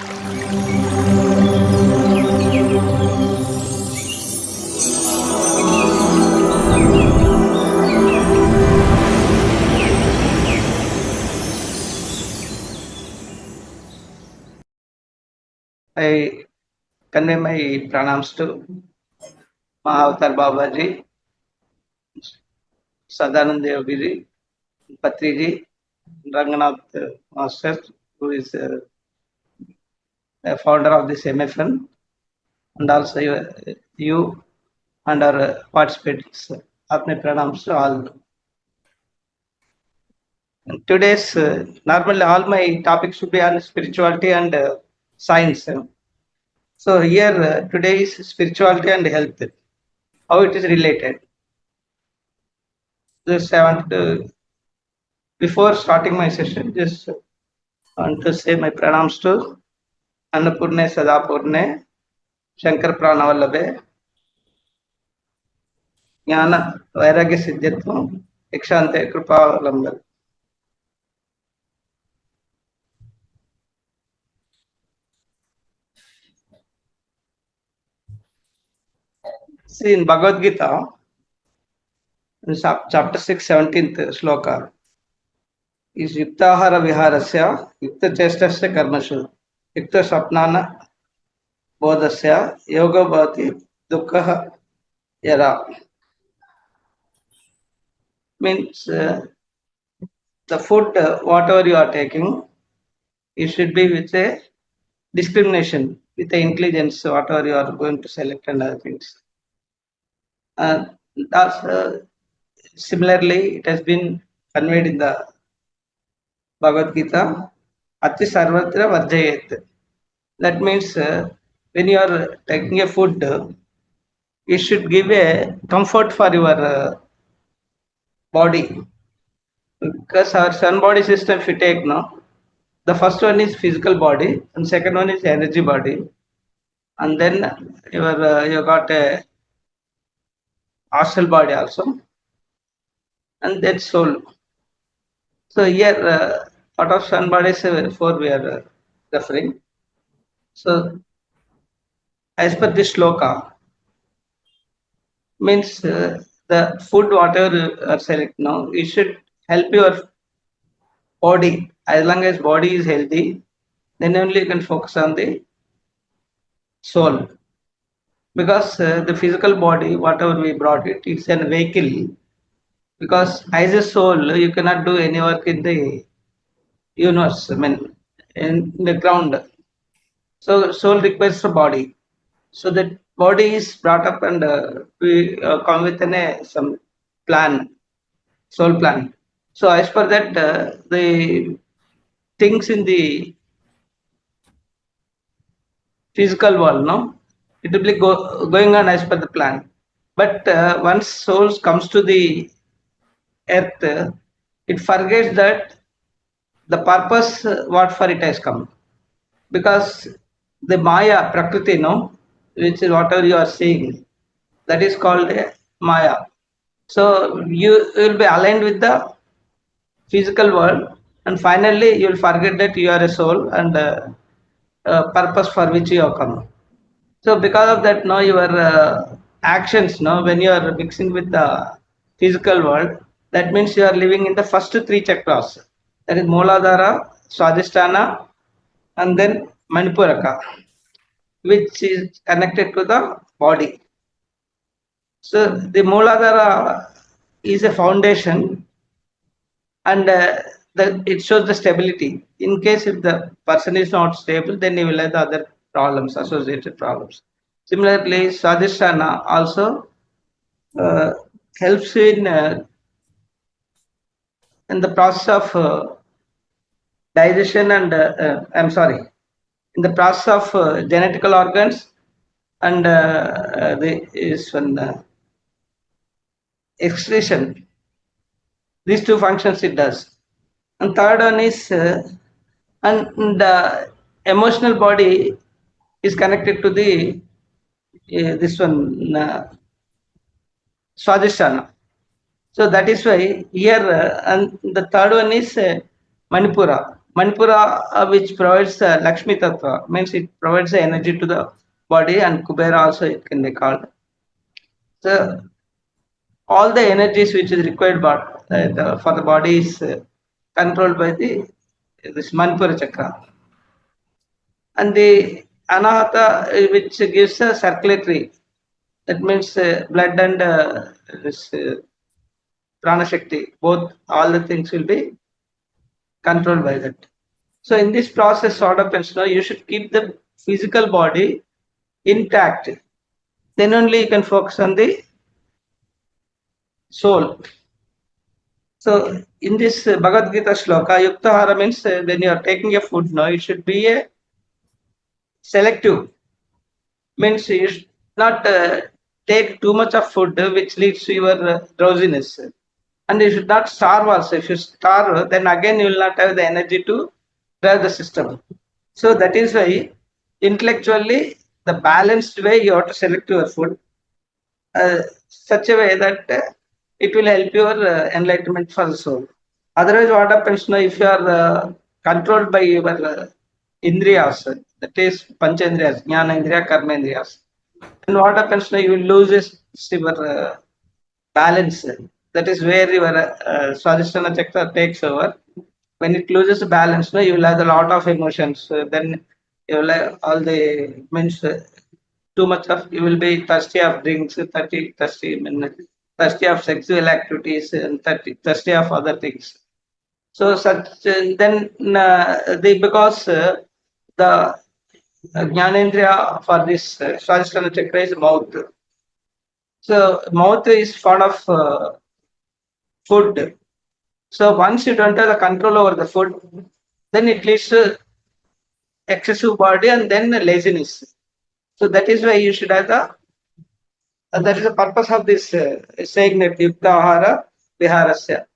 I convey my pranams to Mahavatar Babaji, Sadanand Devgiri, Patriji, Ranganath Master, who is a founder of this MFN, and also you and our participants. Apne pranams to all. Today's normally all my topics should be on spirituality and science. So here today is spirituality and health, how it is related. Just I want to, before starting my session, just want to say my pranams to Annapurne Sadapurne, Shankar Pranavallabe, Jnana Vairagya Siddhyatvam, Ikshante Krupavalambar. See in Bhagavad Gita, in chapter 6, 17th shloka, is Yuktahara Viharasya, Yukta Chestasya Karmashu, Yukta Sapnana Bodhasya, Yoga Bhati, Dukkha Yara. Means the food, whatever you are taking, it should be with a discrimination, with the intelligence, whatever you are going to select and other things. That's similarly, it has been conveyed in the Bhagavad Gita, Ati Sarvatra Varjayet. That means when you are taking a food, it should give a comfort for your body. Because our sun body system, if you take now, the first one is physical body, and second one is energy body, and then you got a astral body also, and then soul. So here, out of sun bodies, 4 we are referring. So as per this shloka, means the food whatever you are select now, it should help your body. As long as body is healthy, then only you can focus on the soul. Because the physical body, whatever we brought it, it's a vehicle. Because as a soul, you cannot do any work in the universe, I mean, in the ground. So soul requires a body. So that body is brought up and we come with some plan, soul plan. So as per that, the things in the physical world, no, it will be going on as per the plan. But once souls comes to the earth, it forgets that the purpose what for it has come. Because the Maya, Prakriti, no, which is whatever you are seeing, that is called a Maya. So you will be aligned with the physical world, and finally you will forget that you are a soul and purpose for which you have come. So because of that, now your actions, now when you are mixing with the physical world, that means you are living in the first 3 chakras. That is Mooladhara, Swadhisthana, and then Manipuraka, which is connected to the body. So the Mooladhara is a foundation, and it shows the stability. In case if the person is not stable, then he will have the other problems, associated problems. Similarly, Swadhisthana also helps in the process of digestion and in the process of genetical organs and is one excretion. These 2 functions it does. And third one is and the emotional body is connected to the this one Swadhisthana. So that is why here and the third one is Manipura. Manipura, which provides Lakshmi Tattva, means it provides the energy to the body, and Kubera also it can be called. So all the energies which is required for the body is controlled by the this Manipura chakra. And the Anahata, which gives a circulatory, that means blood and this prana shakti, both all the things will be controlled by that. So in this process, sort of, you should keep the physical body intact. Then only you can focus on the soul. So in this Bhagavad Gita shloka, Yuktahara means when you are taking a food, no, it should be a selective. Means you should not take too much of food which leads to your drowsiness. And you should not starve also. If you starve, then again you will not have the energy to drive the system. So that is why intellectually the balanced way you have to select your food, such a way that it will help your enlightenment for the soul. Otherwise, what happens now if you are controlled by your indriyas, that is panchendriyas, jnana indriya, karma indriyas, and what happens now you will lose your balance. That is where your Swadhisthana chakra takes over. When it loses balance, no, you will have a lot of emotions. Then you will have all the means too much of you will be thirsty of drinks, thirsty of sexual activities, and thirsty of other things. So such then the because the Jnanendriya for this Swadhisthana chakra is mouth. So mouth is fond of food. So once you don't have the control over the food, then it leads to excessive body and then laziness. So that is why you should have the that is the purpose of this saying that Yukta Ahara Viharasya.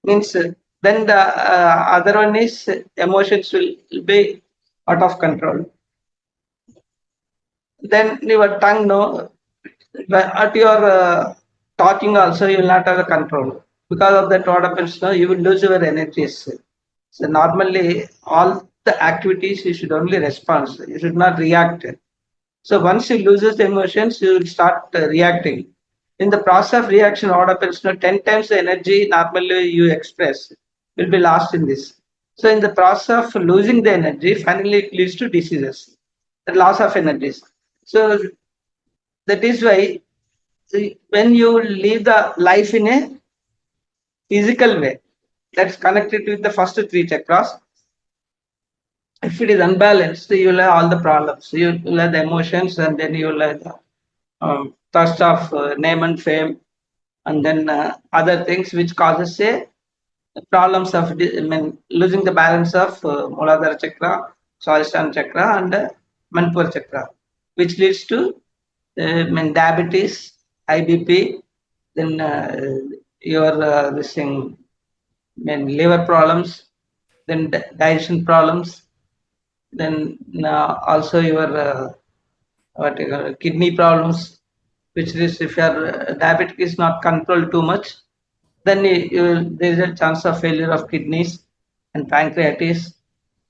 Means then the other one is emotions will be out of control. Then your tongue, no, at your talking also you will not have the control. Because of that, what happens now, you will lose your energies. So normally all the activities you should only respond. You should not react. So once you loses the emotions, you will start reacting. In the process of reaction, what happens now, 10 times the energy normally you express will be lost in this. So in the process of losing the energy, finally it leads to diseases, the loss of energies. So that is why when you live the life in a physical way, that's connected with the first three chakras. If it is unbalanced, you will have all the problems. You will have the emotions, and then you will have the thirst of name and fame, and then other things which causes a problems of losing the balance of Muladhara chakra, Swadhisthana chakra, and Manipura chakra, which leads to diabetes, IBP, then your this thing, liver problems, then digestion problems, then also your what you call kidney problems, which is if your diabetic is not controlled too much, then there is a chance of failure of kidneys and pancreatitis.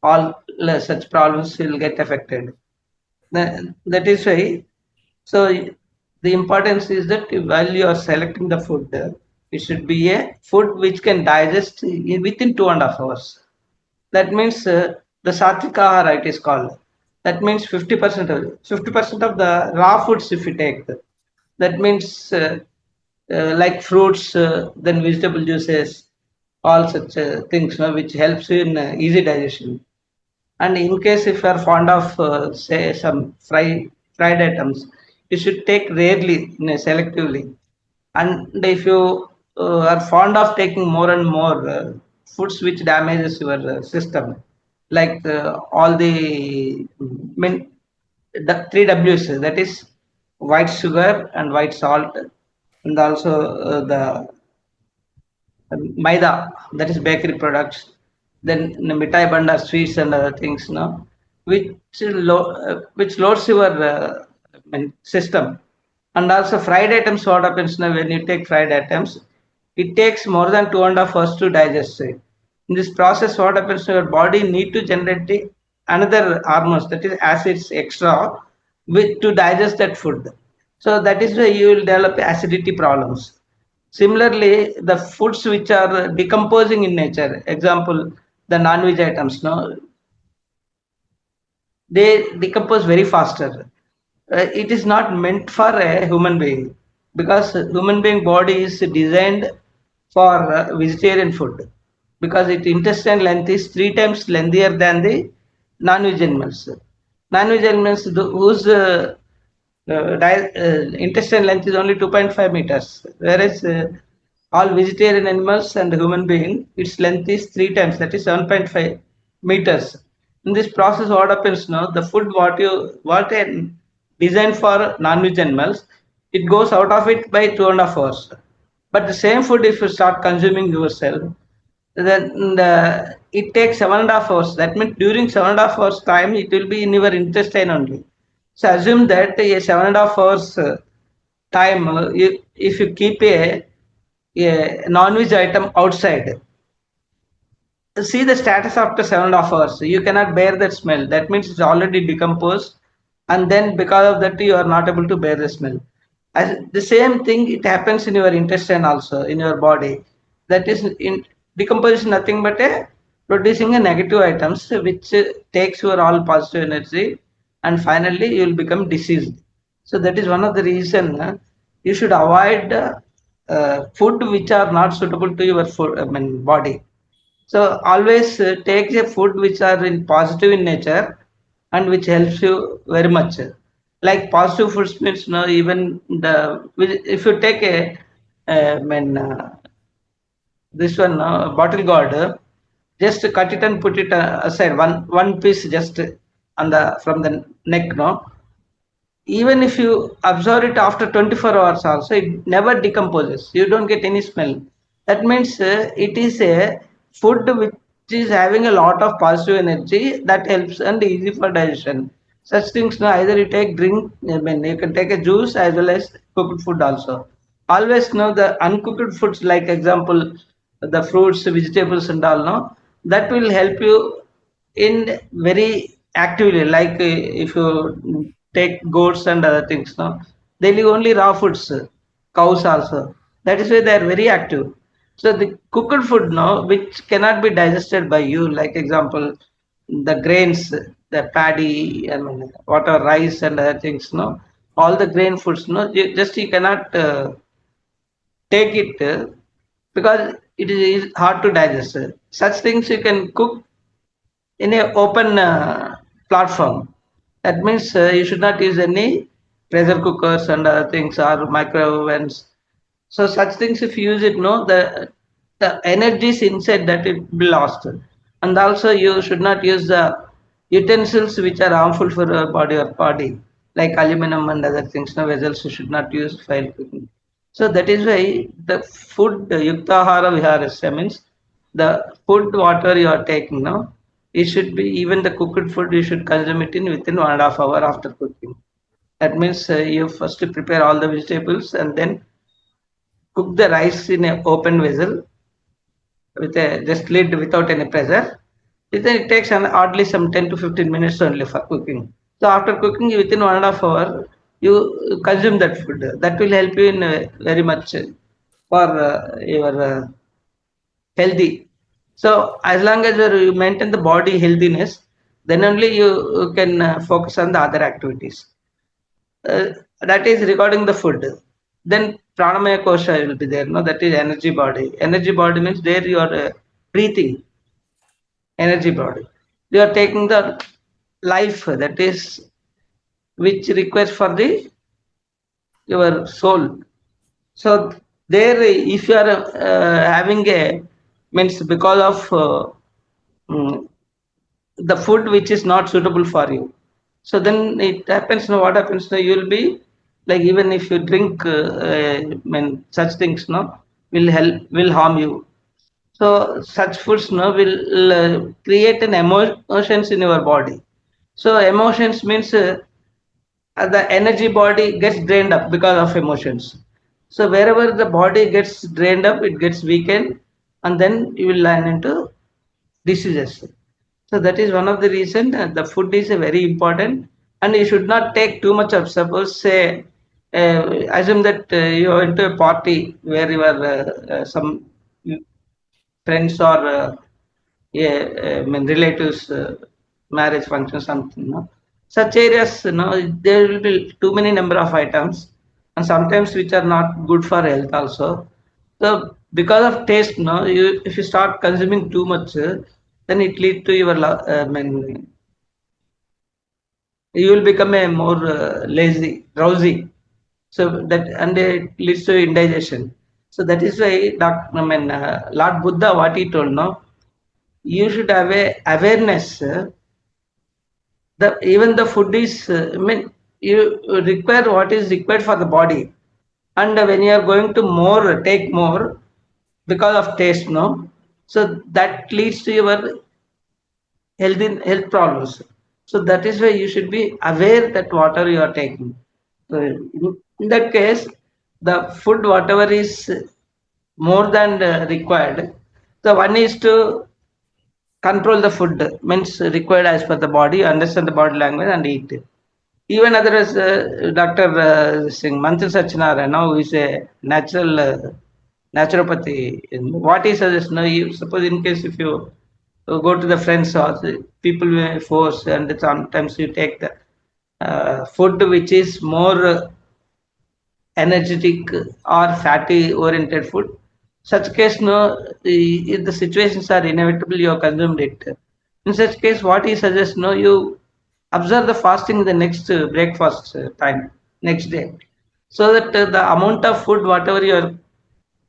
All such problems will get affected. That is why. So the importance is that while you are selecting the food, it should be a food which can digest within 2.5 hours. That means the satvika ahara it is called. That means 50% of the raw foods if you take. That means like fruits, then vegetable juices, all such things, which helps you in easy digestion. And in case if you are fond of say some fried items, you should take rarely, selectively. And if you are fond of taking more and more foods which damages your system, like all the three W's, that is white sugar and white salt, and also the maida, that is bakery products, then mitai banda sweets and other things, which loads your system. And also fried items, what happens now when you take fried items, it takes more than 2.5 hours to digest it. In this process, what happens, your body need to generate the another hormones, that is acids extra, with to digest that food. So that is why you will develop acidity problems. Similarly, the foods which are decomposing in nature, example, the non-veg items, no, they decompose very faster. It is not meant for a human being, because human being body is designed for vegetarian food, because its intestine length is 3 times lengthier than the non-veg animals. Non-veg animals whose intestine length is only 2.5 meters, whereas all vegetarian animals and human being, its length is 3 times, that is 7.5 meters. In this process, what happens now? The food what designed for non-veg animals, it goes out of it by 2.5 hours. But the same food, if you start consuming yourself, then it takes 7.5 hours. That means during 7.5 hours time, it will be in your intestine only. So assume that a 7.5 hours time, if you keep a non-veg item outside, see the status after 7.5 hours. You cannot bear that smell. That means it's already decomposed, and then because of that, you are not able to bear the smell. As the same thing, it happens in your intestine also, in your body. That is in decomposition, nothing but a producing a negative items, which takes your all positive energy, and finally you will become diseased. So that is one of the reason you should avoid food which are not suitable to your food, I mean, body. So always take a food which are in positive in nature and which helps you very much. Like positive foods means, no, even the if you take a I mean, this one bottle gourd, just cut it and put it aside, one piece just on the from the neck, no, even if you absorb it after 24 hours also, it never decomposes, you don't get any smell. That means it is a food which is having a lot of positive energy that helps and easy for digestion. Such things, no, either you take drink, I mean, you can take a juice as well as cooked food also. Always know the uncooked foods, like example, the fruits, vegetables and all, no, that will help you in very actively. Like if you take goats and other things, no, they live only raw foods, cows also. That is why they are very active. So the cooked food, no, which cannot be digested by you, like example, the grains, the paddy, I mean, whatever, rice and other things, no, all the grain foods, no, just you cannot take it because it is hard to digest. Such things you can cook in a open platform. That means you should not use any pressure cookers and other things or microwave ovens. So such things, if you use it, no, the energies inside that it will be lost. And also you should not use the utensils which are harmful for your body, like aluminum and other things. No, vessels you should not use while cooking. So that is why the food yuktahara viharasya means the food water you are taking now, it should be, even the cooked food you should consume it in within 1.5 hour after cooking. That means you first prepare all the vegetables and then cook the rice in an open vessel with a just lid without any pressure. Then it takes hardly some 10 to 15 minutes only for cooking. So after cooking within 1.5 hour, you consume that food. That will help you in very much for your healthy. So as long as you maintain the body healthiness, then only you can focus on the other activities. That is regarding the food. Then pranamaya kosha will be there. No, that is energy body. Energy body means there you are breathing. Energy body. You are taking the life, that is which requires for the your soul. So there, if you are having a means because of mm, the food which is not suitable for you, so then it happens. Now what happens now? You will be like, even if you drink, I mean, such things, no, will harm you. So such foods, no, will create an emotions in your body. So emotions means the energy body gets drained up because of emotions. So wherever the body gets drained up, it gets weakened, and then you will land into diseases. So that is one of the reason the food is very important, and you should not take too much of. Suppose say, assume that you are into a party where you are some friends or yeah, I mean relatives marriage function something. No? Such areas, there will be too many number of items, and sometimes which are not good for health also. So because of taste, no, you if you start consuming too much, then it lead to your I mean, you will become a more lazy, drowsy. So that and it leads to indigestion. So that is why Lord Buddha what he told, no, you should have a awareness. The even the food is you require what is required for the body, and when you are going to more take more because of taste, no, so that leads to your health problems. So that is why you should be aware that whatever you are taking. So in that case, the food whatever is more than required, the one is to control the food means required as per the body, understand the body language and eat. Even other as Dr. Singh Mantra Sachinarayana, who is a natural naturopathy, what he suggests, no, you suppose in case if you go to the friend's house, people will force, and sometimes you take the food which is more energetic or fatty oriented food. Such case, no, if the situations are inevitable, you have consumed it. In such case, what he suggests, no, you observe the fasting in the next breakfast time, next day, so that the amount of food, whatever you are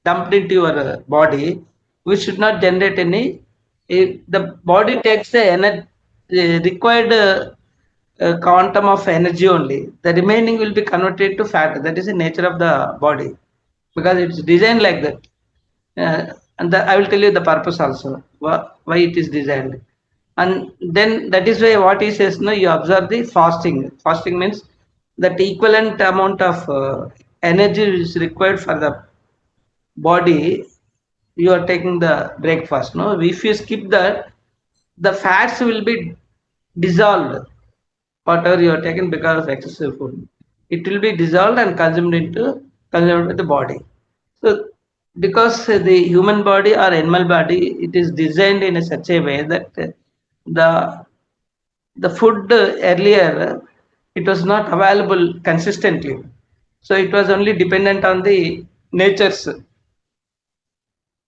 dumped into your body, which should not generate any. If the body takes the required quantum of energy only, the remaining will be converted to fat. That is the nature of the body because it's designed like that. And I will tell you the purpose also why it is designed. And then that is why what he says, no, you observe the fasting. Fasting means that equivalent amount of energy is required for the body. You are taking the breakfast. No, if you skip that, the fats will be dissolved. Whatever you are taking because of excessive food, it will be dissolved and consumed with the body. So because the human body or animal body, it is designed in a such a way that the the food earlier it was not available consistently, so it was only dependent on the natures.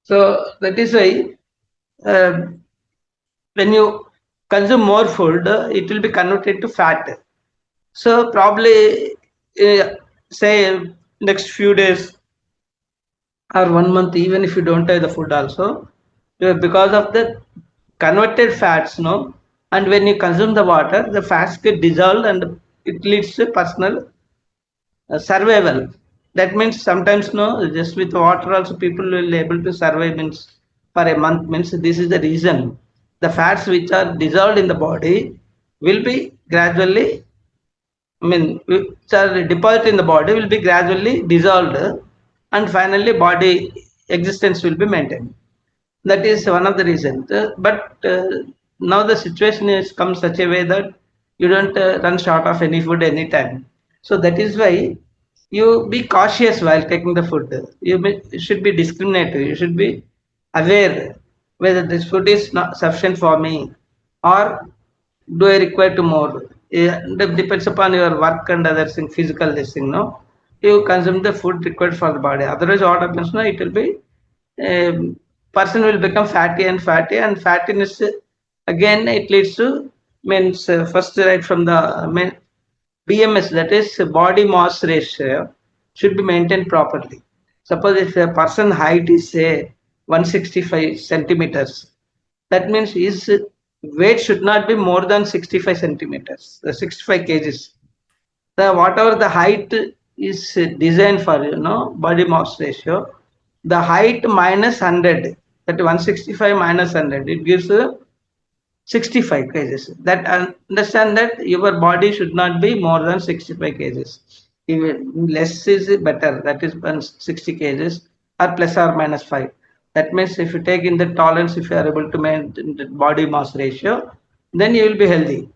So that is why uh, when you consume more food, it will be converted to fat. So probably say next few days or 1 month, even if you don't have the food also, because of the converted fats, no, and when you consume the water, the fats get dissolved and it leads to personal survival. That means sometimes, no, just with water also people will able to survive means for a month, means this is the reason. The fats which are dissolved in the body will be gradually, I mean, which are deposited in the body will be gradually dissolved, and finally body existence will be maintained. That is one of the reasons. But now the situation is come such a way that you don't run short of any food anytime. So that is why you be cautious while taking the food. You should be discriminative. You should be aware whether this food is not sufficient for me or do I require to more. That depends upon your work and other thing, physical this thing. No, you consume the food required for the body. Otherwise, what happens? No, it will be person will become fatty, and fattiness again it leads to means first right from the BMS, that is body mass ratio, should be maintained properly. Suppose if a person height is say 165 centimeters, that means his weight should not be more than 65 centimeters, 65 kgs. The whatever the height is designed for, body mass ratio, the height minus 100, that 165 minus 100, it gives 65 kgs. That understand that your body should not be more than 65 kgs. Even less is better, that is 60 kgs or plus or minus 5. That means if you take in the tolerance, if you are able to maintain the body mass ratio, then you will be healthy.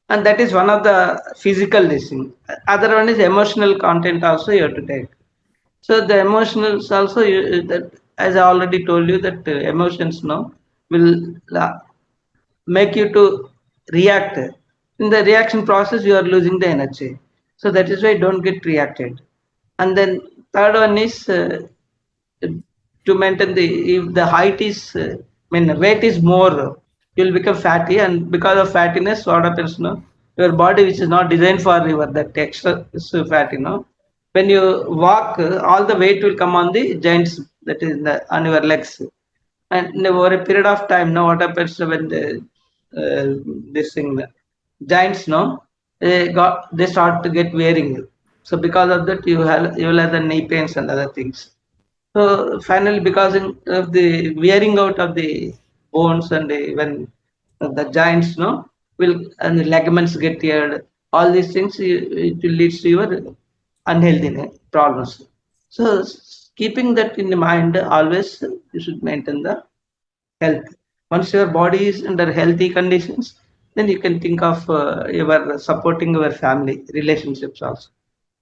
And that is one of the physical listing. Other one is emotional content also you have to take. So the emotionals also, that as I already told you, that emotions no will make you to react. In the reaction process, you are losing the energy. So that is why don't get reacted. And then third one is to maintain the, if the height is weight is more, you will become fatty, and because of fattiness, what happens no, your body which is not designed for your that extra is fat, when you walk, all the weight will come on the joints, that is on your legs. And over a period of time, now what happens when this thing, giants, they start to get wearing. So because of that, you will have the knee pains and other things. So finally, because of the wearing out of the bones, and when the joints, will, and the ligaments get teared, all these things, it will lead to your unhealthy problems. So keeping that in mind, always you should maintain the health. Once your body is under healthy conditions, then you can think of your supporting your family relationships also.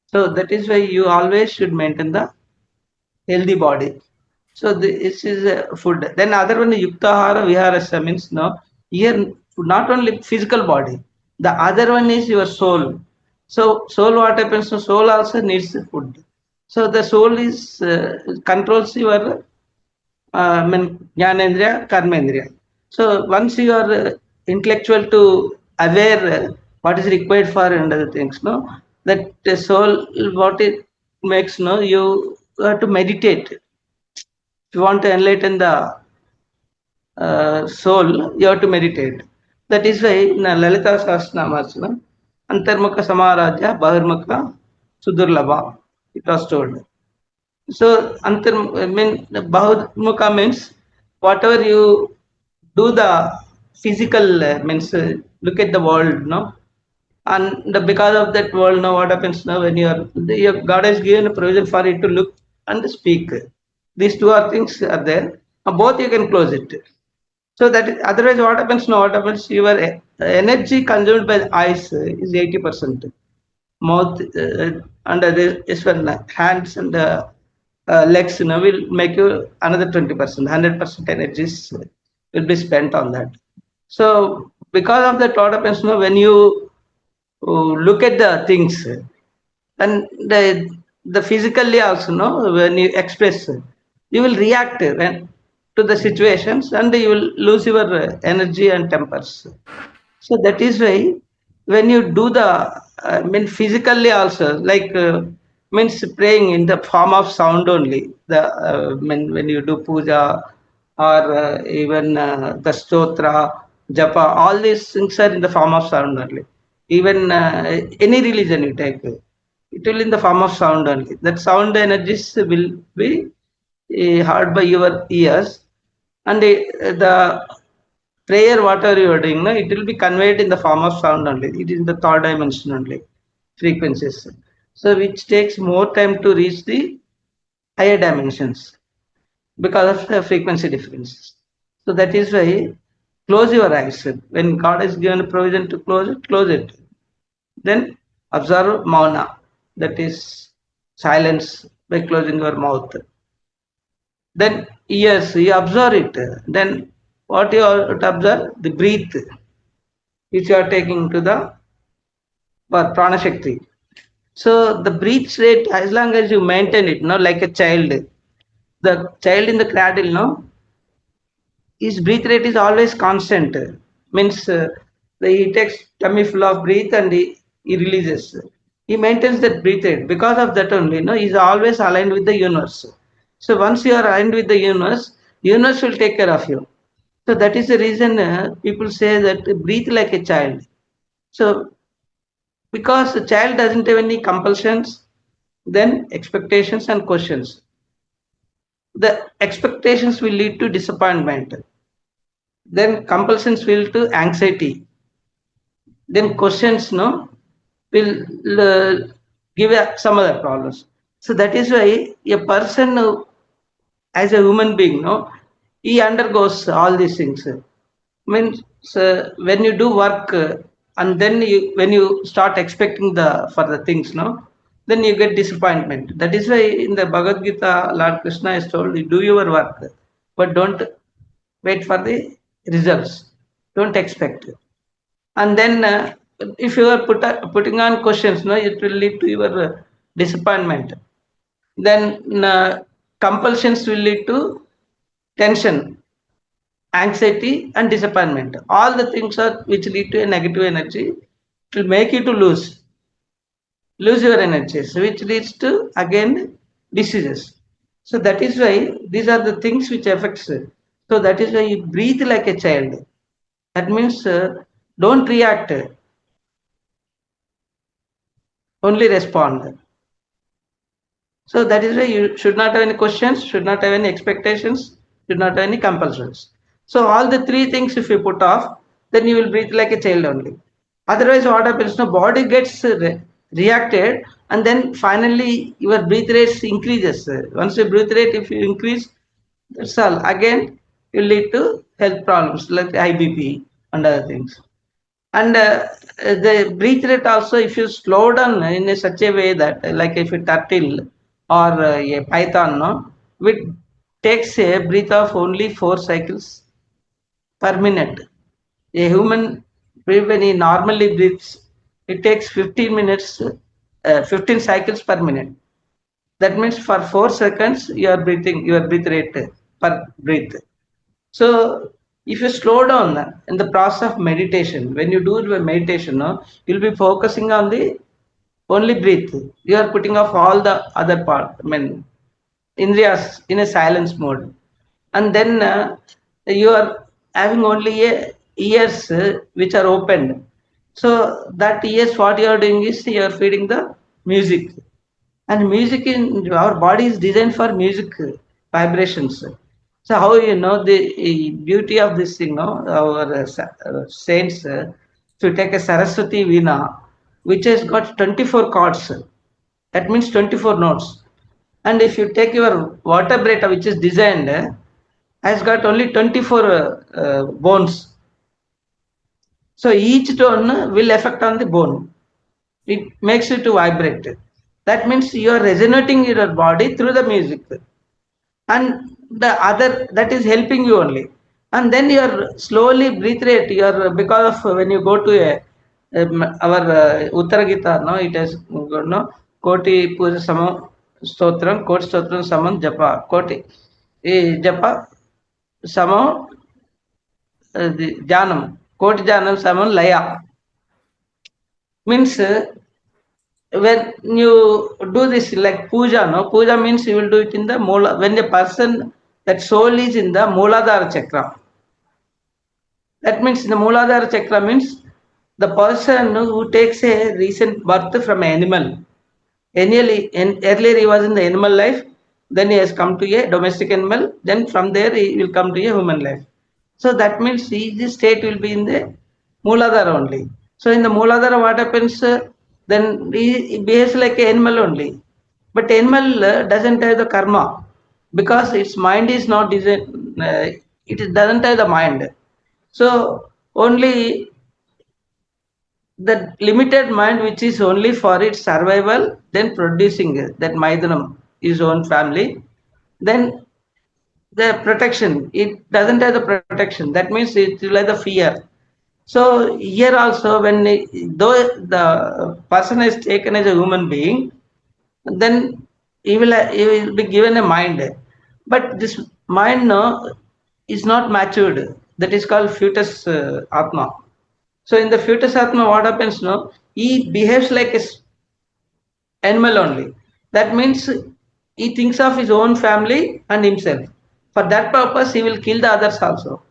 So that is why you always should maintain the healthy body. So this is food. Then other one, yuktahara viharasya, means here not only physical body, the other one is your soul. So soul, what happens? So soul also needs food. So the soul is controls your Jnanendriya, Karmendriya. So once you are intellectual to aware what is required for and other things, that the soul, what it makes, you have to meditate. If you want to enlighten the soul, you have to meditate. That is why in Lalita Sahasranamas, Antarmukha Samarajya Bahirmukha Sudurlabha, it was told. So I mean, Bahudmukha means whatever you do, the physical means look at the world, and because of that world, now what happens now when your God has given a provision for you to look and speak. These two are things are there. Both you can close it. So that is, otherwise what happens now? What happens? Your energy consumed by the eyes is 80%. Mouth and this one, hands and legs, will make you another 20%. 100% energies will be spent on that. So because of that, what happens now when you look at the things, and the physically also, when you express, you will react to the situations, and you will lose your energy and tempers. So that is why when you do the, physically also, like means praying in the form of sound only. The when you do puja, or even the stotra, japa, all these things are in the form of sound only. Even any religion you take, it will in the form of sound only. That sound energies will be heard by your ears, and the prayer whatever you are doing, it will be conveyed in the form of sound only. It is in the third dimension only, frequencies. So which takes more time to reach the higher dimensions because of the frequency differences. So that is why close your eyes. When God has given a provision to close it, close it. Then observe mauna, that is silence, by closing your mouth. Then yes, you observe it. Then what you have to observe? The breath which you are taking to the prana shakti. So the breath rate, as long as you maintain it, like a child, the child in the cradle, his breath rate is always constant. Means he takes tummy full of breath, and he releases. He maintains that breath rate. Because of that only, he's always aligned with the universe. So once you are aligned with the universe will take care of you. So that is the reason people say that breathe like a child. So because the child doesn't have any compulsions, then expectations and questions. The expectations will lead to disappointment. Then compulsions will to anxiety. Then questions, will give some other problems. So that is why a person as a human being, he undergoes all these things. Means when you do work and then when you start expecting for the things, no, then you get disappointment. That is why in the Bhagavad Gita, Lord Krishna has told you do your work, but don't wait for the results. Don't expect. And then if you are putting on questions, no, it will lead to your disappointment. Then compulsions will lead to tension, anxiety, and disappointment. All the things are which lead to a negative energy. It will make you to lose your energies, which leads to again diseases. So that is why these are the things which affects. So that is why you breathe like a child. That means don't react, only respond. So that is why you should not have any questions, should not have any expectations, should not have any compulsions. So all the three things if you put off, then you will breathe like a child only. Otherwise, what happens? No, body gets reacted, and then finally your breath rate increases. Once your breath rate, if you increase, that's all. Again, you lead to health problems like IBP and other things. And the breath rate also, if you slow down in such a way that, like if a turtle or a python, no, it takes a breath of only 4 cycles per minute. A human, when he normally breathes, it takes 15 minutes, 15 cycles per minute. That means for 4 seconds you are breathing your breath rate per breath. So if you slow down in the process of meditation, when you do the meditation, no, you'll be focusing on the only breath. You are putting off all the other part, I mean, indriyas in a silence mode. And then you are having only ears which are opened. So that ears, what you are doing is you are feeding the music. And music in our body is designed for music vibrations. So how you know the beauty of this thing? No, our saints. If you take a Saraswati Veena, which has got 24 chords, that means 24 notes. And if you take your vertebrata, which is designed, has got only 24 bones. So each tone will affect on the bone. It makes you to vibrate. That means you are resonating your body through the music, and the other that is helping you only. And then you are slowly breathe rate. You are because of when you go to our Uttara Gita, no, it has no Koti Puja Samam Stotram, Koti Stotram Samam Japa, Koti Japa Samam Janam, Koti Janam Samam Laya. Means when you do this like puja, no, puja means you will do it in the moola. When the person, that soul is in the Mooladhara chakra. That means the Mooladhara chakra means the person who takes a recent birth from an animal. Earlier he was in the animal life, then he has come to a domestic animal, then from there he will come to a human life. So that means his state will be in the Mooladhara only. So in the Mooladhara, what happens? Then he behaves like an animal only. But animal doesn't have the karma because its mind is not designed. It doesn't have the mind. So only the limited mind, which is only for its survival, then producing that Maidhanam, his own family, then the protection. It doesn't have the protection. That means it will have the fear. So here also, though the person is taken as a human being, then he will be given a mind, but this mind no, is not matured. That is called fetus atma. So in the fetus atma, what happens? No, he behaves like a animal only. That means he thinks of his own family and himself. For that purpose, he will kill the others also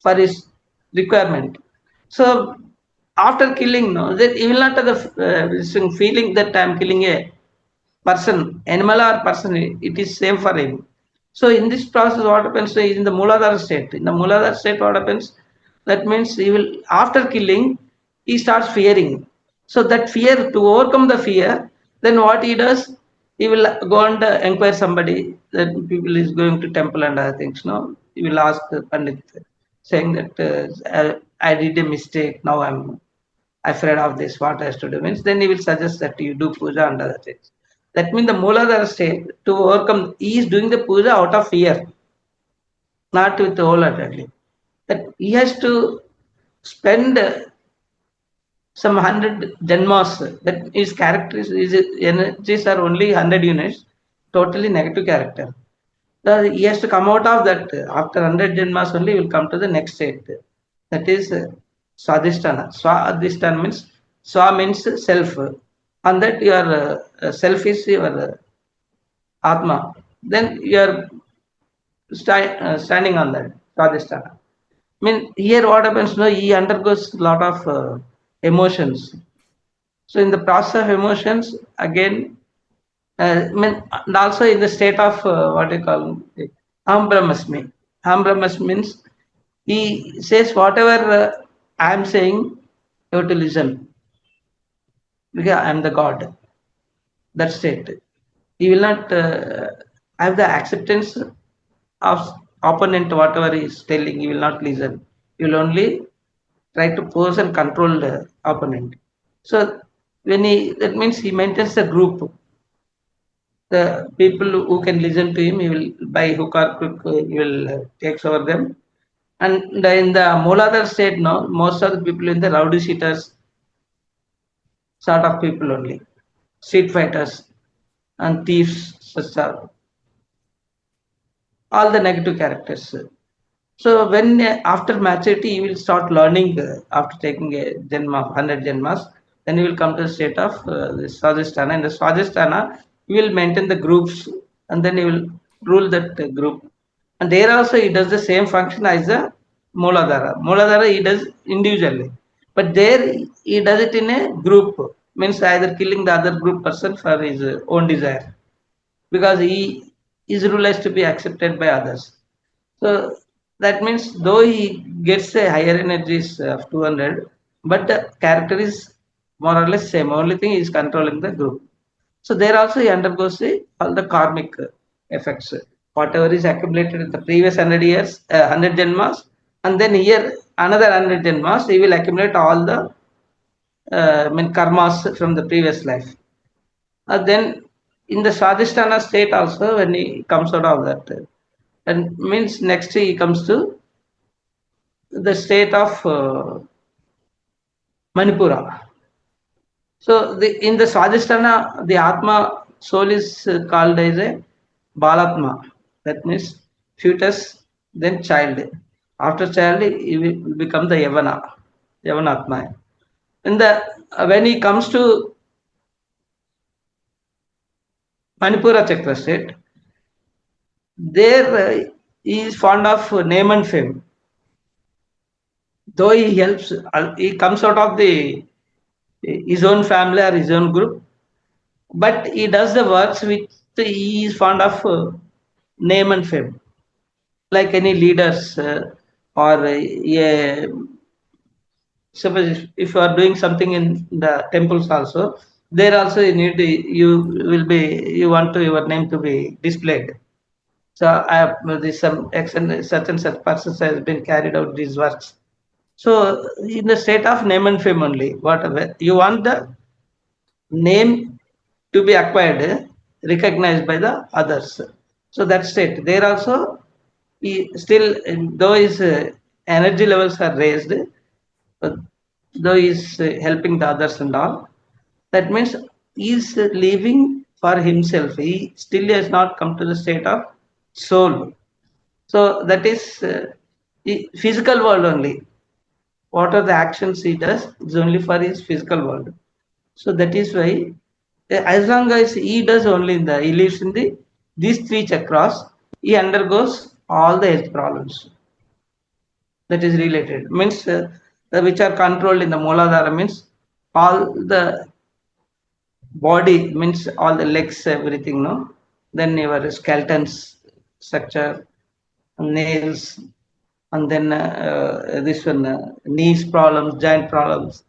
for his requirement. So after killing, no, that he will not have the feeling that I am killing a person, animal or person. It is same for him. So in this process, what happens is in the Mooladhara state. In the Mooladhara state, what happens? That means he will, after killing, he starts fearing. So that fear, to overcome the fear, then what he does, he will go and inquire somebody that people is going to temple and other things. No, he will ask the Pandit, saying that I did a mistake. Now I'm afraid of this. What I has to do means then he will suggest that you do puja and other things. That means the Mooladhara state to overcome. He is doing the puja out of fear, not with wholeheartedly. That he has to spend some 100 janmas. That his characters, his energies are only 100 units, totally negative character. So he has to come out of that. After 100 janmas only, he will come to the next state. That is Swadhisthana. Swadhisthana means Swa means self. And that your self is your Atma. Then you are standing on that Swadhisthana. I mean, here what happens? No, he undergoes a lot of emotions. So in the process of emotions, again, I mean, and also in the state of what you call Aham Brahmasmi. Aham Brahmasmi means he says whatever I am saying, you have to listen because I am the God. That state. He will not have the acceptance of opponent, whatever he is telling, he will not listen. He will only try to pose and control the opponent. So when that means he maintains the group. The people who can listen to him, he will by hook or crook, he will takes over them. And in the Mooladhara state, no, most of the people in the rowdy sheeters sort of people only, street fighters and thieves, such are all the negative characters. So when after maturity, you will start learning after taking a janma, 100 janmas, then you will come to the state of the Swadhisthana. In the Swadhisthana, you will maintain the groups and then you will rule that group. And there also he does the same function as the Mooladhara. Mooladhara he does individually. But there he does it in a group, means either killing the other group person for his own desire. Because his rule has to be accepted by others. So that means though he gets a higher energies of 200, but the character is more or less same. Only thing is controlling the group. So there also he undergoes all the karmic effects. Whatever is accumulated in the previous 100 years, 100 janmas, and then here another 100 janmas, he will accumulate all the karmas from the previous life. Then in the Swadhisthana state also, when he comes out of that, and means next he comes to the state of Manipura. So in the Swadhisthana, the Atma soul is called as a Balatma. That means fetus, then child. After child, he will become the Yavanatma. In the when he comes to Manipura Chakra state, there he is fond of name and fame. Though he helps, he comes out of his own family or his own group, but he does the works which he is fond of name and fame. Like any leaders or suppose if you are doing something in the temples also, there also you need you want to your name to be displayed. So I have this some such and such persons has been carried out these works. So in the state of name and fame only, whatever you want the name to be acquired, recognized by the others. So that state there also, he still though his energy levels are raised, though he is helping the others and all. That means he is living for himself. He still has not come to the state of soul. So that is physical world only. What are the actions he does is only for his physical world. So that is why, as long as he does only he lives in these three chakras, he undergoes all the health problems. That is related. Means which are controlled in the Mooladhara means all the body, means all the legs, everything, no? Then your skeletons structure, nails, and then this one knees problems, joint problems,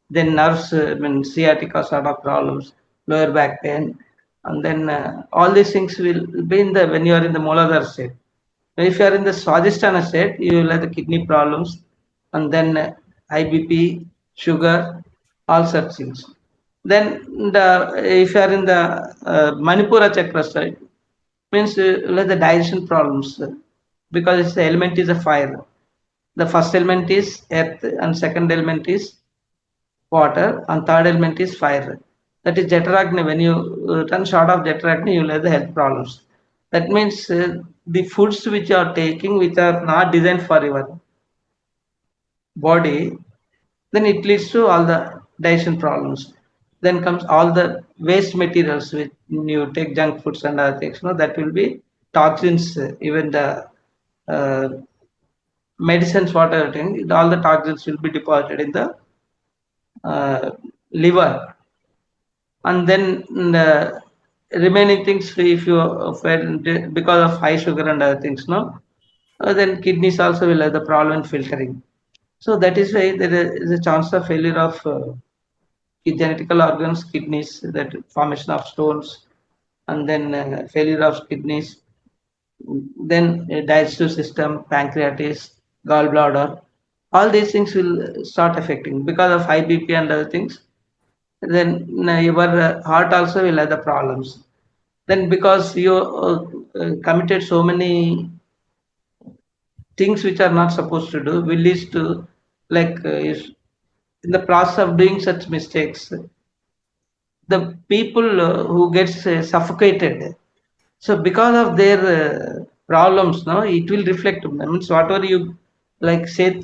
then nerves, sciatica sort of problems, lower back pain, and then all these things will be in when you are in the Mooladhara state. If you are in the Swadhisthana state, you will have the kidney problems, and then high BP, sugar, all such things. Then if you are in the Manipura chakra side, means like the digestion problems, because its element is a fire. The first element is earth, and second element is water, and third element is fire. That is Jataragni. When you run short of Jataragni, you will have the health problems. That means the foods which you are taking, which are not designed for your body, then it leads to all the digestion problems. Then comes all the waste materials which you take junk foods and other things. That will be toxins. Even the uh, medicines, whatever thing, all the toxins will be deposited in the liver, and then the remaining things, if you because of high sugar and other things, then kidneys also will have the problem in filtering. So that is why there is a chance of failure of genetical organs, kidneys, that formation of stones, and then failure of kidneys, then digestive system, pancreatitis, gallbladder, all these things will start affecting because of high BP and other things. Then your heart also will have the problems. Then because you committed so many things which are not supposed to do, will lead to, like in the process of doing such mistakes, the people who gets suffocated. So because of their problems, it will reflect. Means whatever you, like Seth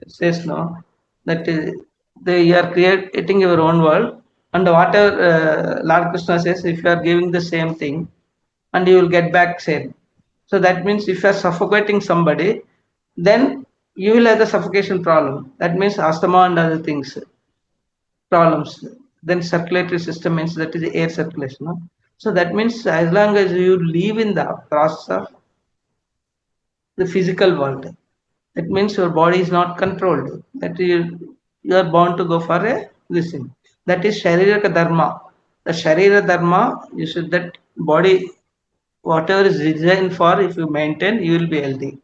says, that you are creating your own world, and whatever Lord Krishna says, if you are giving the same thing, and you will get back same. So that means if you are suffocating somebody, then you will have the suffocation problem. That means asthma and other things problems. Then circulatory system means that is air circulation. So that means as long as you live in the process of the physical world, that means your body is not controlled. That you are bound to go for a this thing. That is Shariraka Dharma. The Sharira Dharma, you should that body, whatever is designed for, if you maintain, you will be healthy.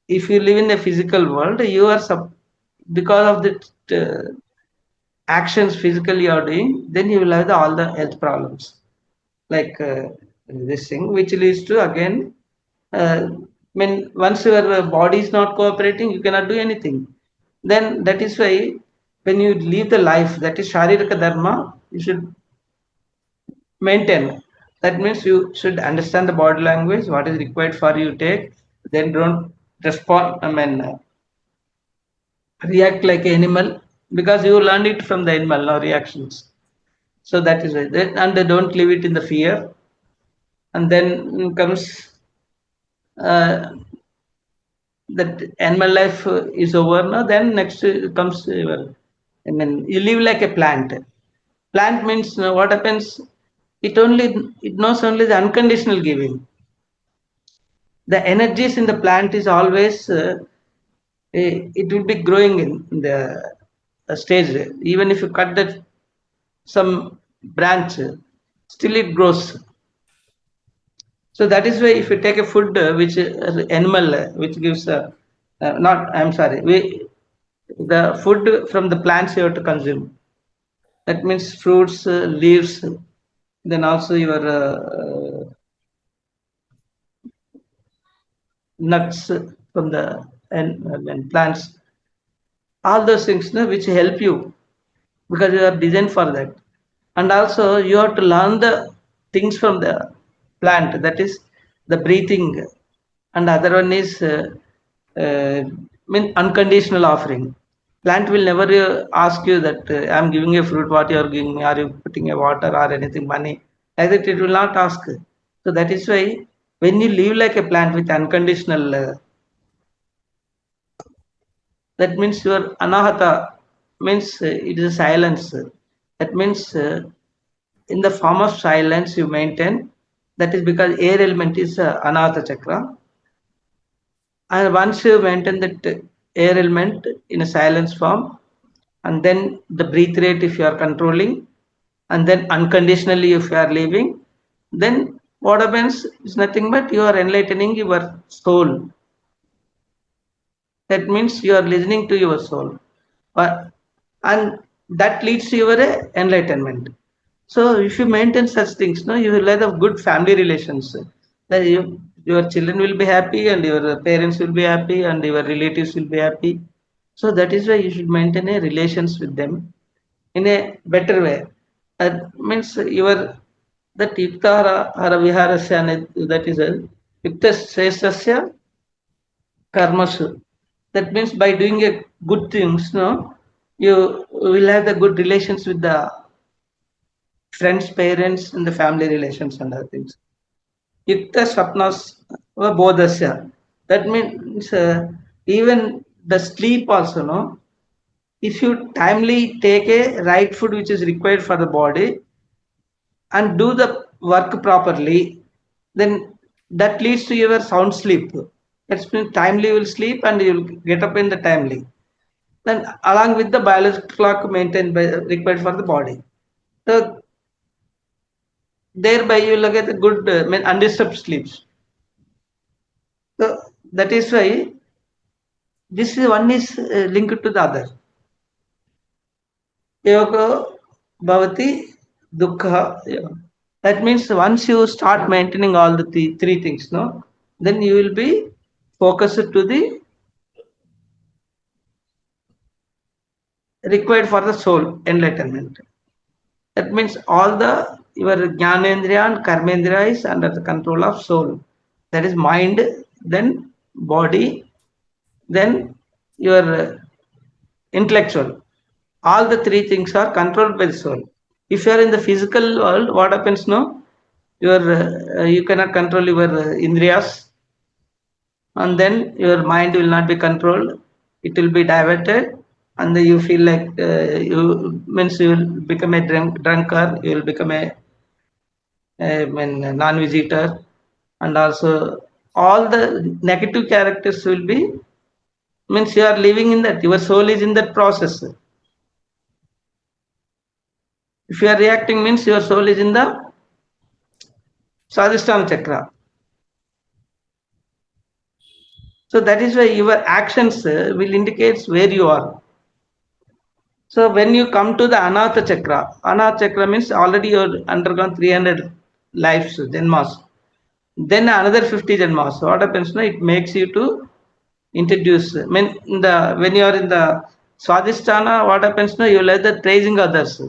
If you live in a physical world, you are because of the actions physically you are doing, then you will have all the health problems, like this thing, which leads to again. Once your body is not cooperating, you cannot do anything. Then that is why when you live the life, that is Sharirika Dharma, you should maintain. That means you should understand the body language, what is required for you to take. Then don't respond. React like an animal, because you learned it from the animal, no reactions. So that is it. And they don't leave it in the fear. And then comes that animal life is over now. Then next comes your, you live like a plant. Plant means what happens? It knows only the unconditional giving. The energies in the plant is always it will be growing in the stage. Even if you cut that some branch, still it grows. So that is why if you take a food which animal which gives not, I'm sorry, the food from the plants you have to consume. That means fruits, leaves, then also your nuts from the and plants. All those things which help you, because you are designed for that. And also you have to learn the things from the plant, that is the breathing, and the other one is uh, unconditional offering. Plant will never ask you that I'm giving a fruit, what you are giving me, are you putting a water or anything, money, like that it will not ask. So that is why when you live like a plant with unconditional that means your anahata means it is a silence. That means in the form of silence you maintain. That is because air element is anahata chakra, and once you maintain that air element in a silence form, and then the breath rate if you are controlling, and then unconditionally if you are living, then what happens is nothing but you are enlightening your soul. That means you are listening to your soul. And that leads to your enlightenment. So if you maintain such things, no, you will have good family relations. That your children will be happy and your parents will be happy and your relatives will be happy. So that is why you should maintain a relations with them in a better way. That means your that yukta hara viharasya, that is a yukta shrestasya karmasu. That means by doing a good things, no, you will have the good relations with the friends, parents, and the family relations and other things. Yukta swapnas bodhasya. That means even the sleep also, no. If you timely take a right food which is required for the body and do the work properly, then that leads to your sound sleep. That means timely you will sleep and you will get up in the timely. Then along with the biological clock maintained by required for the body. So thereby you will get a good undisturbed sleeps. So that is why this is one is linked to the other. Yoga bhavati dukkha. That means once you start maintaining all the three things, no, then you will be focused to the required for the soul enlightenment. That means all the your jnanendriya and karmendriya is under the control of soul. That is mind, then body, then your intellectual. All the three things are controlled by the soul. If you are in the physical world, what happens? No, you cannot control your indriyas, and then your mind will not be controlled. It will be diverted, and then you feel like you will become a drunkard. You will become a non-veg eater, and also all the negative characters will be means you are living in that. Your soul is in that process. If you are reacting, means your soul is in the Sadhisthana chakra. So that is why your actions will indicate where you are. So when you come to the Anahata chakra means already you have undergone 300 lives, janmas. Then another 50 janmas. So what happens now? It makes you to introduce. I mean, when you are in the Swadhisthana, what happens now? You will have the praising others.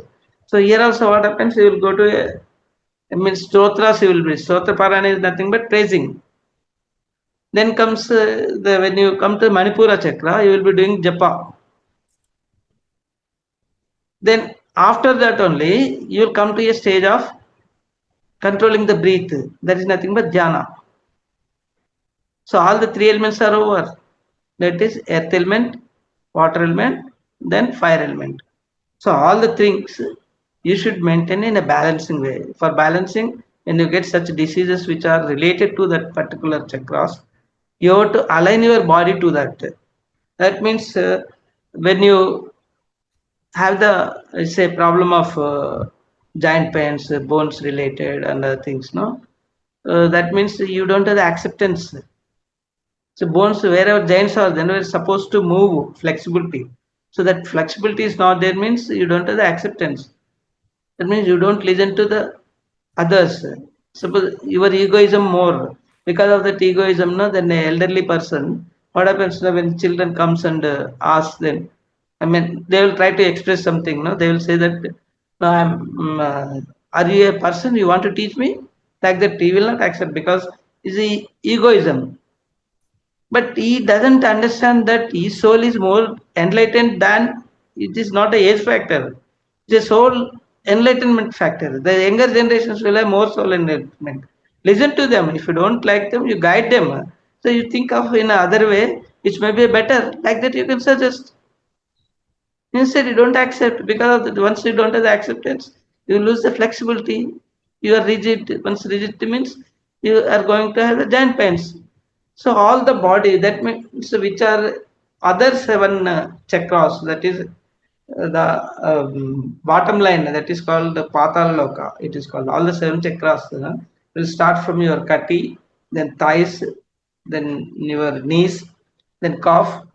So here also what happens? You will go to a, I mean, stotras you will be. Stotra parana is nothing but praising. Then comes when you come to Manipura chakra, you will be doing japa. Then after that only you will come to a stage of controlling the breath. That is nothing but Dhyana. So all the three elements are over. That is earth element, water element, then fire element. So all the things you should maintain in a balancing way. For balancing, when you get such diseases which are related to that particular chakras, you have to align your body to that. That means when you have the say problem of joint pains, bones related and other things, no, that means you don't have the acceptance. So bones wherever joints are, then we're supposed to move flexibility. So that flexibility is not there means you don't have the acceptance. That means you don't listen to the others. Suppose your egoism more. Because of that egoism, no, then an elderly person, what happens when children comes and ask them, I mean, they will try to express something, no, they will say that, no, are you a person you want to teach me? Like that, he will not accept because it's the egoism. But he doesn't understand that his soul is more enlightened than it is not a age factor. It's a soul enlightenment factor. The younger generations will have more soul enlightenment. Listen to them. If you don't like them, you guide them. So you think of in another way, which may be better. Like that, you can suggest. Instead, you don't accept because of that. Once you don't have the acceptance, you lose the flexibility. You are rigid. Once rigidity means you are going to have the giant pains. So all the body that means which are other seven chakras, that is the bottom line, that is called the Patal Loka. It is called all the seven chakras. will start from your kati, then thighs, then your knees, then calf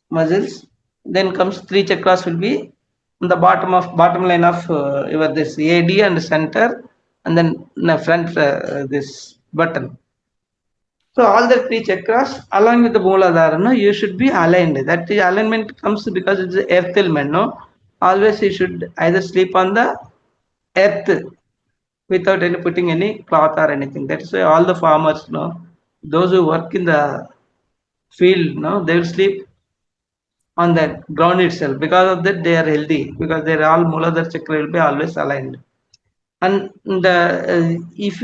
muscles, then comes three chakras will be on the bottom line of your this AD and center, and then the front this button. So all the three chakras along with the Mooladhara, no, you should be aligned. That the alignment comes because it's the earth element, no. Always you should either sleep on the earth without any putting any cloth or anything. That is why all the farmers, no, those who work in the field, no, they will sleep on that ground itself. Because of that, they are healthy because their all Mooladhara chakra will be always aligned. And if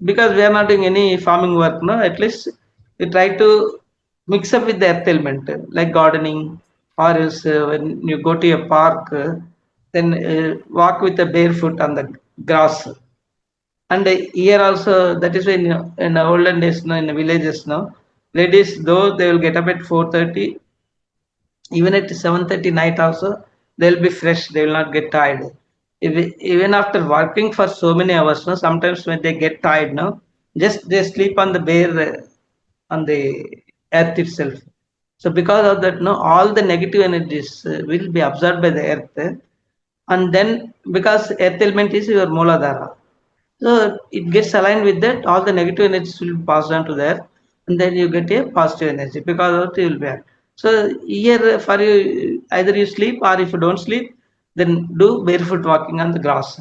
because we are not doing any farming work, no, at least we try to mix up with the earth element like gardening, or else when you go to a park, then walk with a barefoot on the grass. And here also, that is when in the olden days, no, in the villages, no, ladies though they will get up at 4:30, even at 7:30 night also they'll be fresh, they will not get tired. Even after working for so many hours, no, sometimes when they get tired, no, just they sleep on the bare on the earth itself. So because of that, no, all the negative energies will be absorbed by the earth, and then because earth element is your Mooladhara, so it gets aligned with that, all the negative energies will be passed on to there, and then you get a positive energy because of it you will be at. So here for you, either you sleep, or if you don't sleep, then do barefoot walking on the grass.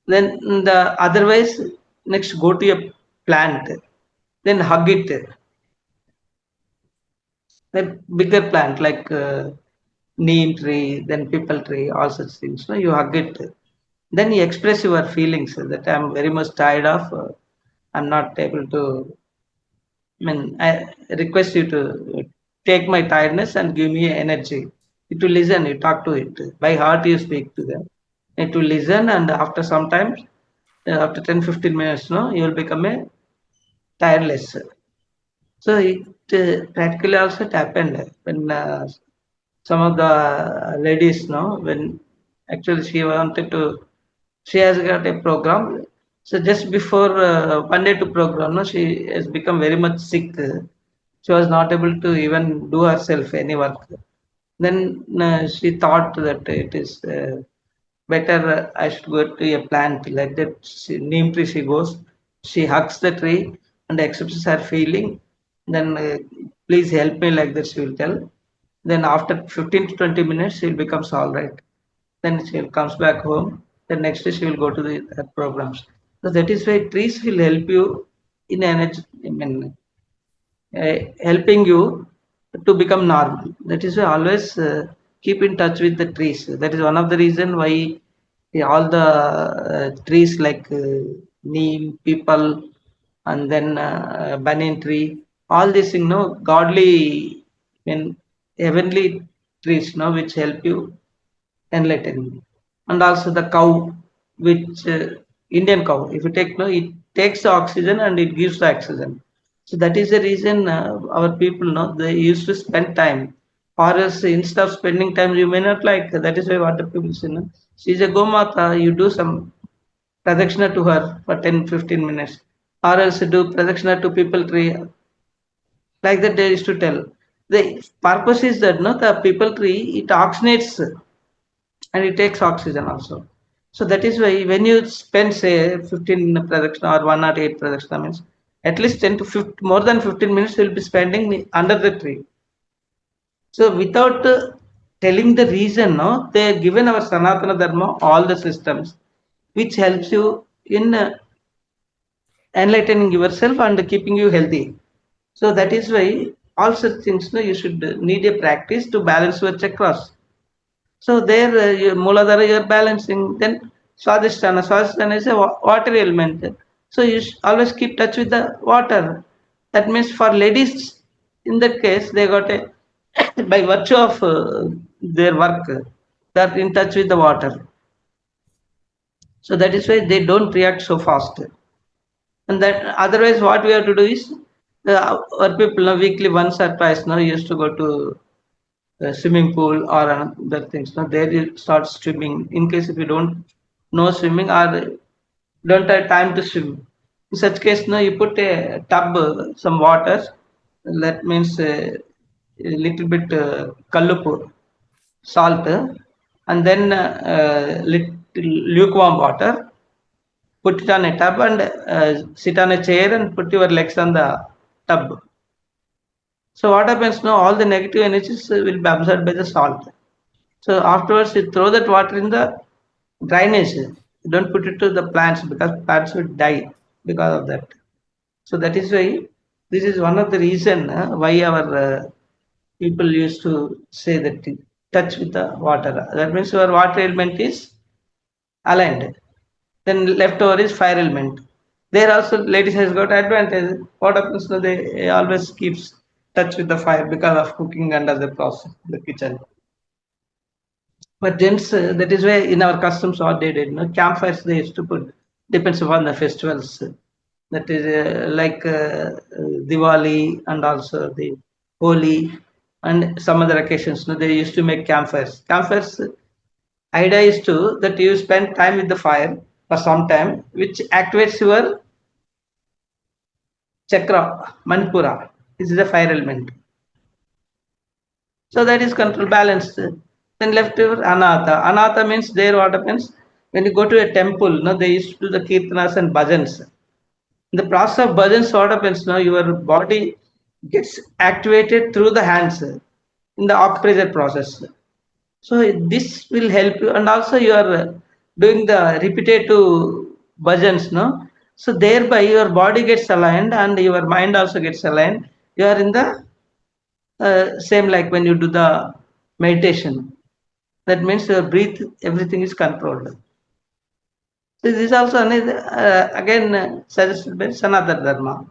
Then the otherwise, next go to a plant, then hug it. A bigger plant like neem tree, then people tree, all such things. No, you hug it. Then you express your feelings that I'm very much tired of. I'm not able to. I mean, I request you to take my tiredness and give me energy. It will listen. You talk to it by heart. You speak to them. It will listen, and after some time, after 10-15 minutes, no, you will become a tireless. So it practically also it happened when some of the ladies know when actually she wanted to, she has got a program. So just before 1 day to program, no, she has become very much sick. She was not able to even do herself any work. Then she thought that it is better I should go to a plant like that. Neem tree she goes, she hugs the tree and expresses her feeling. Then please help me like that she will tell. Then after 15 to 20 minutes she becomes all right. Then she comes back home. Then next day she will go to the programs. So that is why trees will help you in energy. I mean, helping you to become normal. That is why always keep in touch with the trees. That is one of the reason why all the trees like neem, people, and then banyan tree, all these godly, I mean, heavenly trees, which help you enlightening. And also the cow, which Indian cow, if you take, no, it takes the oxygen and it gives the oxygen. So that is the reason our people know they used to spend time. Or else instead of spending time, you may not like. That is why what the people say, no? She's a Gomata, you do some pradakshina to her for 10-15 minutes. Or else do pradakshina to people tree. Like that they used to tell. The purpose is that, no, the people tree, it oxygenates and it takes oxygen also. So that is why when you spend say 15 pradakshina or 108 pradakshina means at least 10 to 15, more than 15 minutes you'll be spending under the tree. So without telling the reason, no, they have given our Sanatana Dharma all the systems which helps you in enlightening yourself and keeping you healthy. So that is why all such things, no, you should need a practice to balance your chakras. So there, your Mooladhara you are balancing. Then Swadhisthana. Swadhisthana is a water element. So you always keep touch with the water. That means for ladies, in that case, they got a by virtue of their work, they are in touch with the water. So that is why they don't react so fast. And that otherwise, what we have to do is our people weekly once or twice now used to go to swimming pool or other things. Now there you start swimming. In case if you don't know swimming or don't have time to swim, In such case, no, you put a tub, some water, that means a little bit kallupu, salt, and then little lukewarm water. Put it on a tub and sit on a chair and put your legs on the tub. So what happens now? All the negative energies will be absorbed by the salt. So afterwards, you throw that water in the drainage. You don't put it to the plants because plants will die because of that. So that is why this is one of the reason why our people used to say that touch with the water. That means your water element is aligned. Then leftover is fire element. There also ladies has got advantage. What happens now? They always keeps touch with the fire because of cooking and other process in the kitchen. But gents, that is why in our customs what they did. No campfires they used to put. Depends upon the festivals. That is like Diwali and also the Holi and some other occasions. No, they used to make campfires. Campfires idea is to that you spend time with the fire for some time, which activates your chakra, Manipura. This is a fire element. So that is control balanced. Then left over Anatha. Anatha means there what happens when you go to a temple, no, they used to do the kirtanas and bhajans. In the process of bhajans, what happens now? Your body gets activated through the hands in the acupressure process. So this will help you, and also you are doing the repetitive bhajans, no? So thereby your body gets aligned and your mind also gets aligned. You are in the same like when you do the meditation. That means your breath, everything is controlled. So this is also another, again suggested by Sanatana Dharma.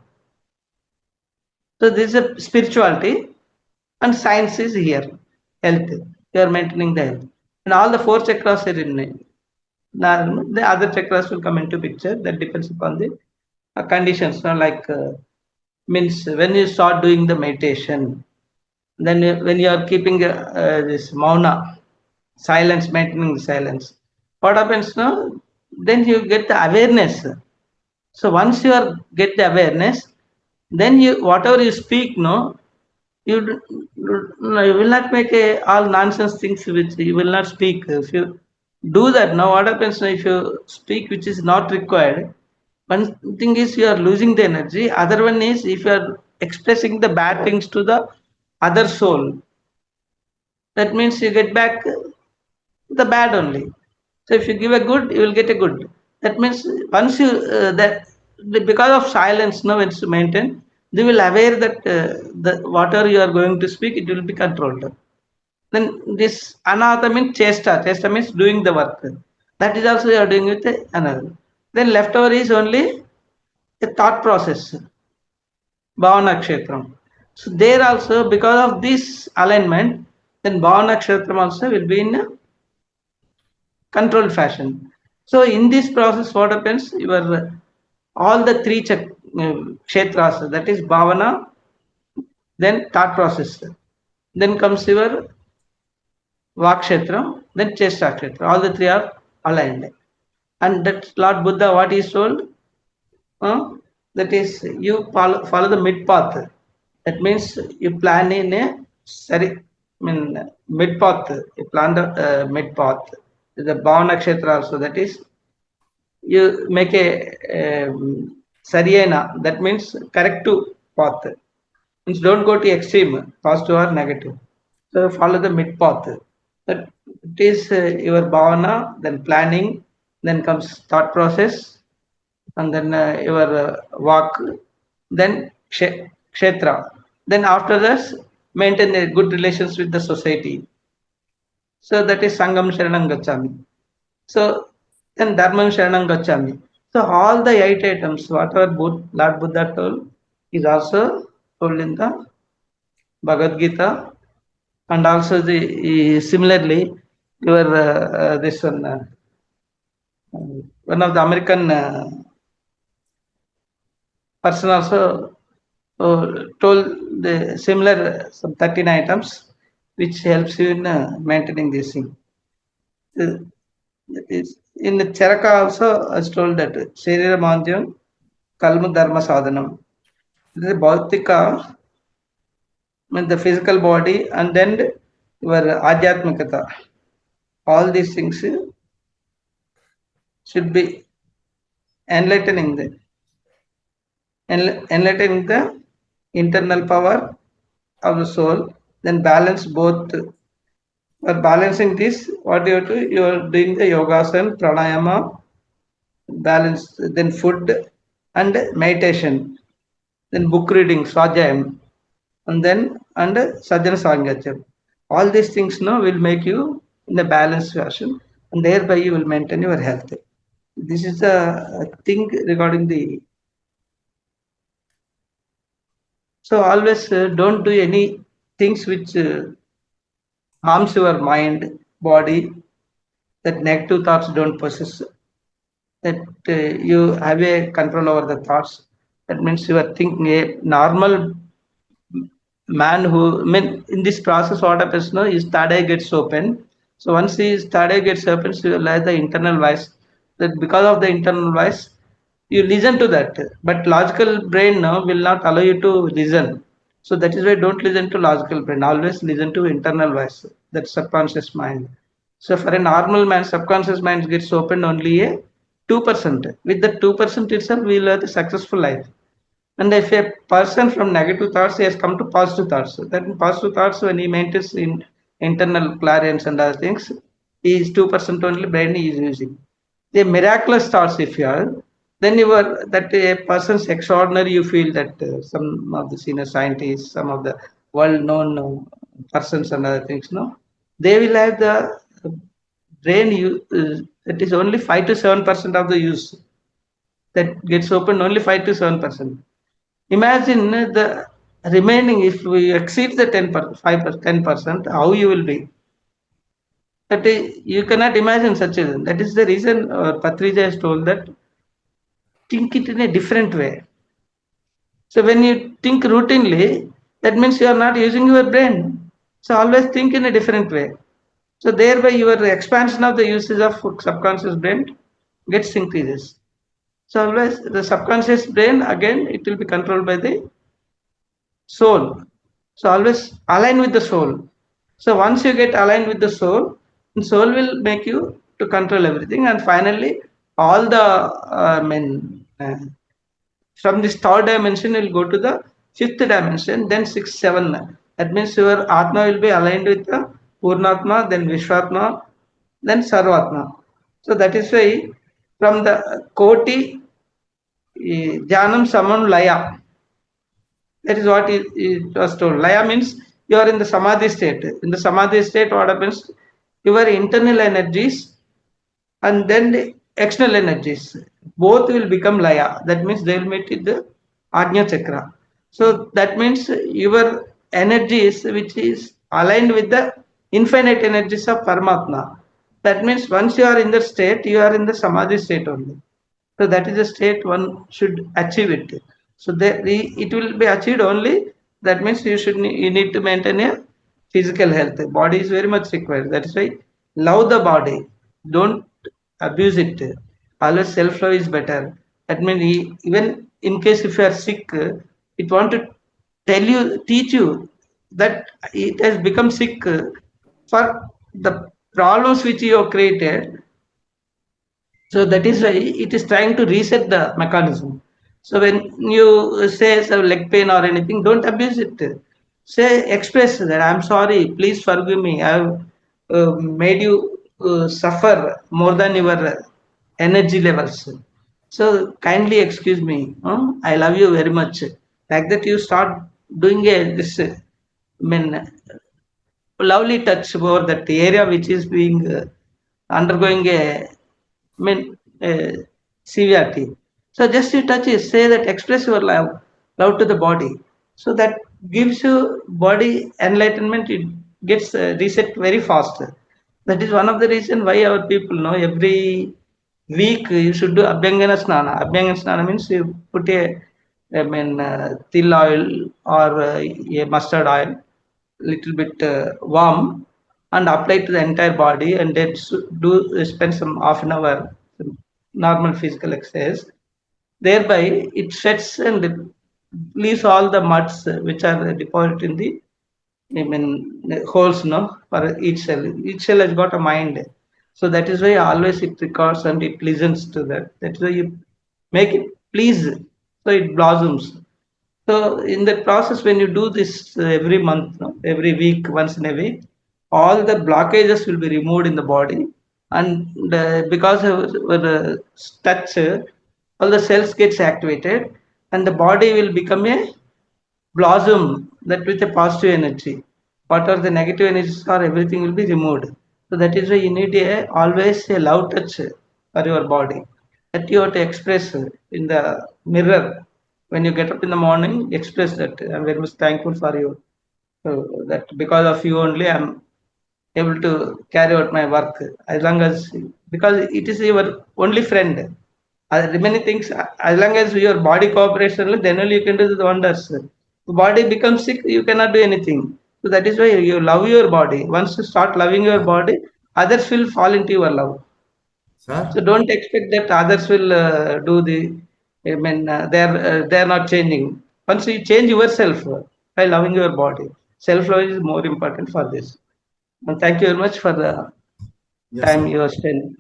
So this is a spirituality and science is here. Health. You are maintaining the health. And all the four chakras are in it. Now, the other chakras will come into picture. That depends upon the conditions. Like means when you start doing the meditation, then when you are keeping this mauna, silence, maintaining silence, what happens now? Then you get the awareness. So once you are get the awareness, then you whatever you speak, no, you will not make all nonsense things which you will not speak. If you do that, now what happens now if you speak which is not required? One thing is you are losing the energy. Other one is if you are expressing the bad things to the other soul, that means you get back the bad only. So if you give a good, you will get a good. That means once you because of silence, now it's maintained, they will aware that the whatever you are going to speak, it will be controlled. Then this anatha means chesta. Chesta means doing the work. That is also you are doing with another. Then leftover is only a thought process. Bhavana Kshetram. So there also because of this alignment, then Bhavana Kshetram also will be in a controlled fashion. So in this process, what happens? Your all the three kshetras, that is bhavana, then thought process, then comes your vakshetra, then chesta kshetra. All the three are aligned. And that Lord Buddha, what he told, that is you follow the mid path. That means you plan in a mid path. You plan the mid path. The bhavana kshetra also. That is you make a sariyana, that means corrective path. Means don't go to extreme, positive or negative. So follow the mid path. That it is your bhavana, then planning, then comes thought process, and then your walk, then kshetra. Then after this, maintain a good relations with the society. So that is Sangam Sharanam Gacchami. So then Dharmam Sharanam Gacchami. So all the 8 items, whatever Lord Buddha told, is also told in the Bhagavad Gita, and also the similarly your this one of the American person also told the similar some 13 items, which helps you in maintaining this thing. That is in the Charaka also as told that Sharira Manjam kalma dharma sadhanam. This is bhautika, means the physical body, and then your adhyatmikata. All these things should be enlightening enlightening the internal power of the soul, then balance both. For balancing this, what you have to, you are doing the yogasana, pranayama, balance, then food and meditation, then book reading, swajayam, and sadhana sangacham. All these things now will make you in a balanced fashion, and thereby you will maintain your health. This is the thing regarding the. So always don't do any things which harms your mind, body. That negative thoughts don't possess. That you have a control over the thoughts. That means you are thinking a normal man who, I mean, in this process, what happens now, his third eye gets open. So once his third eye gets open, so you realize the internal voice. That because of the internal voice, you listen to that. But logical brain now will not allow you to listen. So that is why don't listen to logical brain. Always listen to internal voice, that subconscious mind. So for a normal man, subconscious mind gets opened only a 2%. With the 2% itself, we will have a successful life. And if a person from negative thoughts he has come to positive thoughts, then positive thoughts when he maintains in internal clarence and other things, he is 2% only brain he is using. The miraculous thoughts, if you are, then you are that a person's extraordinary. You feel that some of the senior scientists, some of the well-known persons and other things, no, they will have the brain. It is only 5 to 7% of the use that gets opened. Only 5 to 7%. Imagine the remaining, if we exceed the 10%, how you will be. That is, you cannot imagine such a thing. That is the reason Patrija has told that think it in a different way. So when you think routinely, that means you are not using your brain. So always think in a different way. So thereby your expansion of the usage of subconscious brain gets increases. So always the subconscious brain again it will be controlled by the soul. So always align with the soul. So once you get aligned with the soul will make you to control everything. And finally, all the from this third dimension, you'll go to the fifth dimension, then six, seven. That means your Atma will be aligned with the Purnatma, then Vishwatma, then Sarvatma. So that is why from the Koti, Jnanam Samam Laya. That is what it was told. Laya means you are in the Samadhi state. In the Samadhi state, what happens? Your internal energies and then the external energies both will become Laya. That means they will meet in the Ajna Chakra. So that means your energies, which is aligned with the infinite energies of Paramatma. That means once you are in the state, you are in the Samadhi state only. So that is the state one should achieve it. So it will be achieved only. That means you need to maintain a physical health. Body is very much required. That is why love the body. Don't abuse it. Always self love is better. That means even in case if you are sick, it want to teach you that it has become sick for the problems which you have created. So that is why it is trying to reset the mechanism. So when you say some leg pain or anything, don't abuse it. Say, express that I'm sorry, please forgive me. I've made you suffer more than your energy levels. So kindly excuse me. I love you very much. Like that, you start doing I mean, lovely touch over that area which is being undergoing I mean, severity. So just you touch it, say that express your love to the body. So that gives you body enlightenment. It gets reset very fast. That is one of the reason why our people know every week you should do Abhyangana Snana. Abhyangana Snana means you put til oil or a mustard oil, little bit warm, and apply to the entire body, and then do spend some half an hour normal physical exercise. Thereby, it sets and leaves all the muds which are deposited in the holes, no, for each cell. Each cell has got a mind. So that is why always it records and it listens to that. That's why you make it please. So it blossoms. So in that process, when you do this every month, no, every week, once in a week, all the blockages will be removed in the body, and because of the touch, all the cells gets activated, and the body will become a blossom that with a positive energy. What are the negative energies or everything will be removed. So that is why you need a always a love touch for your body that you have to express in the mirror. When you get up in the morning, express that I'm very much thankful for you. So that because of you only I'm able to carry out my work as long as because it is your only friend. Many things as long as your body cooperates only, then only you can do the wonders. The body becomes sick, you cannot do anything. So that is why you love your body. Once you start loving your body, others will fall into your love. So Sir? don't expect that others will do the. They are not changing. Once you change yourself by loving your body, self love is more important for this. And thank you very much for the Yes, time sir. you have spent.